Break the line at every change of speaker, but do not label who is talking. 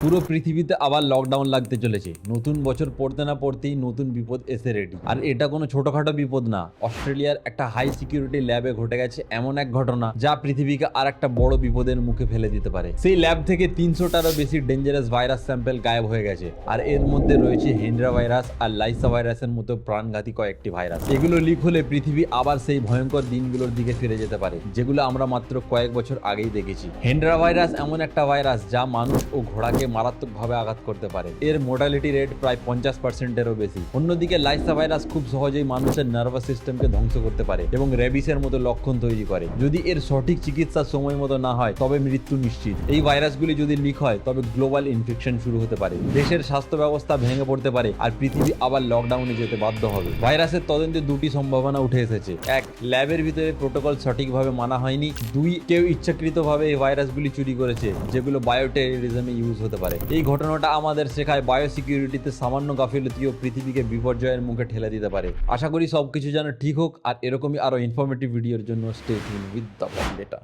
পুরো পৃথিবীতে আবার লকডাউন লাগতে চলেছে। নতুন বছর পড়তে না পড়তেই নতুন বিপদ এসে রেডি। আর এটা কোনো ছোটখাটো বিপদ না, অস্ট্রেলিয়ার একটা হাই সিকিউরিটি ল্যাবে ঘটে গেছে এমন এক ঘটনা যা পৃথিবীকে আর একটা বড় বিপদের মুখে ফেলে দিতে পারে। সেই ল্যাব থেকে 300টারও বেশি ডেঞ্জারাস ভাইরাস স্যাম্পেল গায়েব হয়ে গেছে। আর এর মধ্যে রয়েছে হেন্ড্রা ভাইরাস আর লাইসা ভাইরাসের মতো প্রাণঘাতী কয়েকটি ভাইরাস। এগুলো লিক হলে পৃথিবী আবার সেই ভয়ঙ্কর দিনগুলোর দিকে ফিরে যেতে পারে, যেগুলো আমরা মাত্র কয়েক বছর আগেই দেখেছি। হেন্ড্রা ভাইরাস এমন একটা ভাইরাস যা মানুষ ও ঘোড়াকে মারাত্মকভাবে আঘাত করতে পারে। এর মোর্টালিটি রেট প্রায় 50%-এরও বেশি। অন্যদিকে লাইসা ভাইরাস খুব সহজেই মানুষের নার্ভাস সিস্টেমকে ধ্বংস করতে পারে এবং রেবিসের মতো লক্ষণ তৈরি করে। যদি এর সঠিক চিকিৎসা সময় মতো না হয় তবে মৃত্যু নিশ্চিত। এই ভাইরাসগুলি যদি লিক হয় তবে গ্লোবাল ইনফেকশন শুরু হতে পারে, দেশের স্বাস্থ্য ব্যবস্থা ভেঙে পড়তে পারে আর পৃথিবী আবার লকডাউনে যেতে বাধ্য হবে। ভাইরাসের তদন্তে দুটি সম্ভাবনা উঠে এসেছে। এক, ল্যাবের ভিতরে প্রোটোকল সঠিকভাবে মানা হয়নি। দুই, কেউ ইচ্ছাকৃতভাবে এই ভাইরাসগুলি চুরি করেছে, যেগুলো বায়োটেররিজমে ইউজ হতে পারে। এই ঘটনাটা আমাদের শেখায় বায়োসিকিউরিটিতে সামান্য গাফিলতিও পৃথিবীকে বিপর্যয়ের মুখে ঠেলে দিতে পারে। আশা করি সবকিছু যেন ঠিক হোক, আর এরকমই আরো ইনফরমেটিভ ভিডিওর জন্য stay tune with the data.